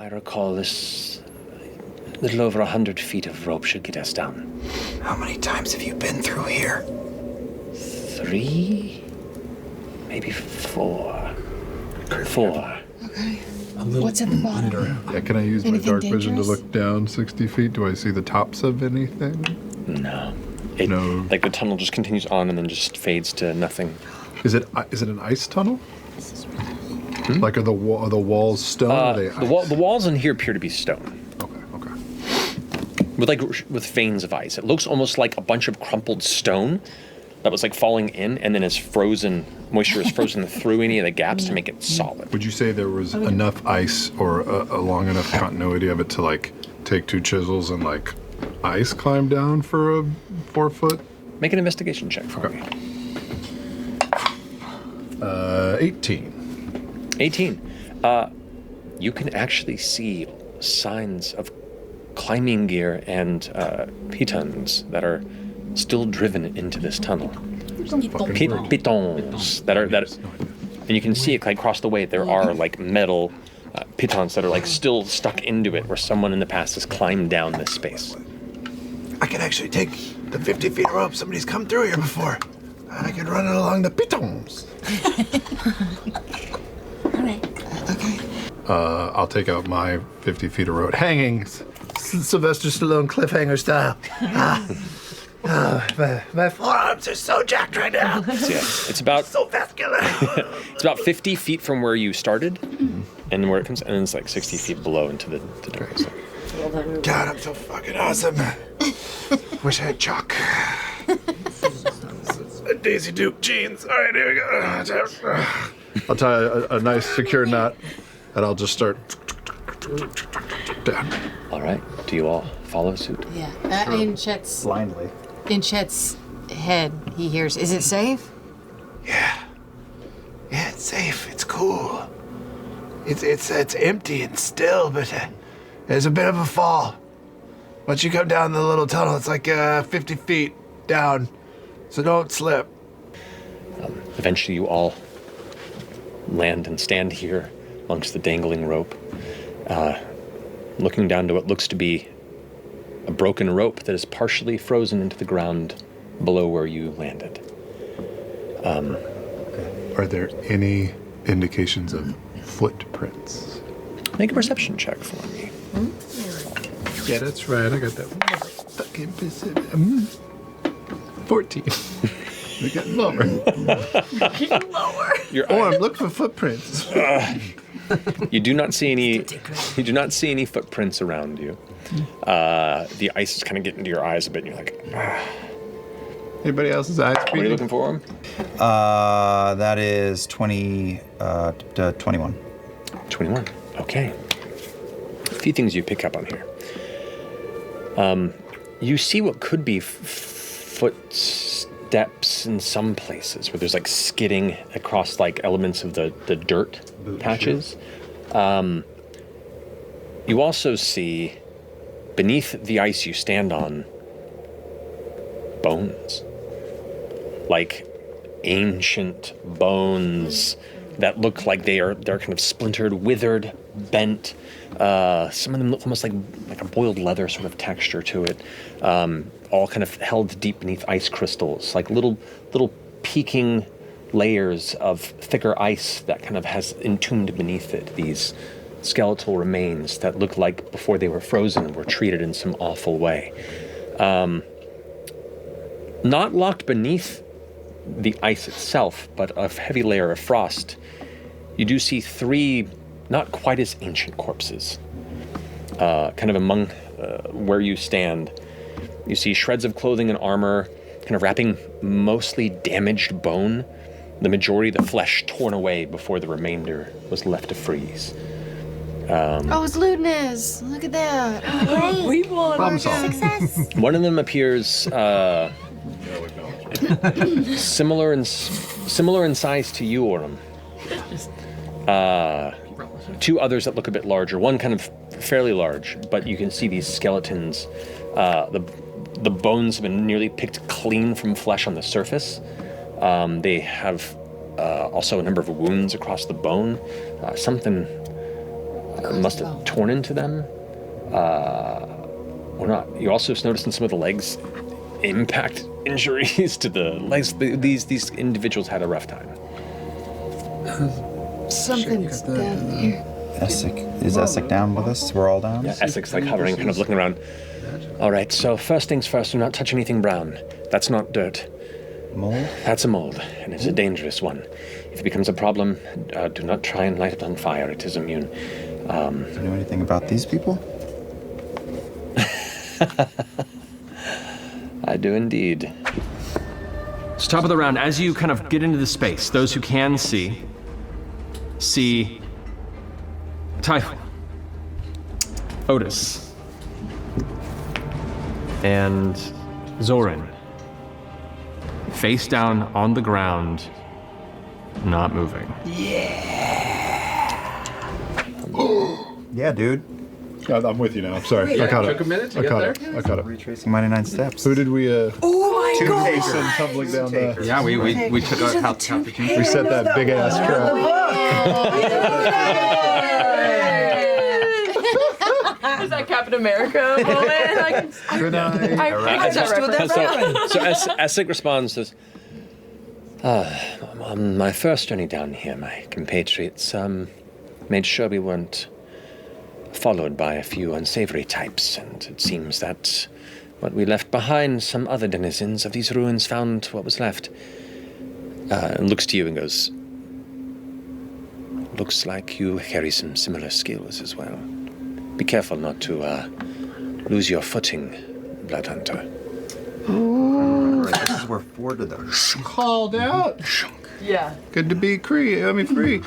I recall, this little over 100 feet of rope should get us down. How many times have you been through here? 3, maybe 4. 4. Okay. What's at the bottom? Yeah, can I use Anything my dark vision to dangerous? look down 60 feet? Do I see the tops of anything? No. No. Like the tunnel just continues on and then just fades to nothing. Is it an ice tunnel? Like are the walls stone? Or are they ice? The walls in here appear to be stone. Okay. With veins of ice. It looks almost like a bunch of crumpled stone that was like falling in and then moisture is frozen through any of the gaps to make it solid. Would you say there was enough ice or a long enough continuity of it to like take 2 chisels and like ice climb down for a 4 foot? Make an investigation check for me. 18. 18. You can actually see signs of climbing gear and pitons that are still driven into this tunnel. Pitons that, and you can see it like across the way. There are like metal pitons that are like still stuck into it, where someone in the past has climbed down this space. I can actually take the 50 feet of rope. Somebody's come through here before. And I can run it along the pitons. All right. Okay. I'll take out my 50 feet of rope. Hanging. Sylvester Stallone cliffhanger style. My forearms are so jacked right now. So yeah, it's about So vascular. it's about 50 feet from where you started, and where it comes, and it's like 60 feet below into the dark. So. God, I'm so fucking awesome. Wish I had chalk. Daisy Duke jeans. All right, here we go. I'll tie a nice secure knot, and I'll just start down. All right. Do you all follow suit? Yeah. In Chet's Blindly. head, he hears, "Is it safe?" Yeah, it's safe. It's cool. It's empty and still, but there's a bit of a fall. Once you come down the little tunnel, it's like 50 feet down, so don't slip. Eventually, you all land and stand here amongst the dangling rope, looking down to what looks to be a broken rope that is partially frozen into the ground below where you landed. Are there any indications of footprints? Make a perception check for me. Yeah, that's right. I got that fucking piece of 14. We got lower. I'm looking for footprints. You do not see any. You do not see any footprints around you. The ice is kind of getting to your eyes a bit, and you're like, Anybody else's eyes? "What are you looking for?" That is 20 to 21. 21. Okay. A few things you pick up on here. You see what could be footsteps in some places where there's like skidding across like elements of the dirt patches. You also see beneath the ice you stand on bones. Like ancient bones that look like they're kind of splintered, withered, bent. Some of them look almost like a boiled leather sort of texture to it. All kind of held deep beneath ice crystals, like little peeking layers of thicker ice that kind of has entombed beneath it. These skeletal remains that look like before they were frozen were treated in some awful way. Not locked beneath the ice itself, but a heavy layer of frost, you do see 3 not quite as ancient corpses. Kind of among where you stand, you see shreds of clothing and armor, kind of wrapping mostly damaged bone, the majority of the flesh torn away before the remainder was left to freeze. Oh, it's lewdness. Look at that. Great. We won. Problem solved. Success. One of them appears similar in size to you, Orem. 2 others that look a bit larger. One kind of fairly large, but you can see these skeletons. The bones have been nearly picked clean from flesh on the surface. They have also a number of wounds across the bone. Something must have torn into them, or not. You also noticed in some of the legs impact injuries to the legs. These individuals had a rough time. Something's down here. Essek, is Essek down with us? We're all down? Yeah, Essek's like hovering, kind of looking around. All right, so first things first, do not touch anything brown. That's not dirt. Mold? That's a mold, and it's a dangerous one. If it becomes a problem, do not try and light it on fire. It is immune. Do you know anything about these people? I do indeed. So top of the round, as you kind of get into the space, those who can see Typhon, Otis, and Zorin, face down on the ground, not moving. Yeah, dude. I'm with you now. I'm sorry. I caught it. Took a minute to I get caught there. it. I caught it. Retracing mighty 9 steps. Who did we? Oh my god! Send tumbling down the. Yeah, we took out half the team. We set that big ass trap. Is that Captain America moment? Like, Good night. I just do that. So Essek responds, says, on my first journey down here, my compatriots made sure we weren't followed by a few unsavory types, and it seems that what we left behind, some other denizens of these ruins found what was left. And looks to you and goes, looks like you carry some similar skills as well. Be careful not to lose your footing, Blood Hunter. Right, this is where 4 of them. Called out. Yeah. Good to be free.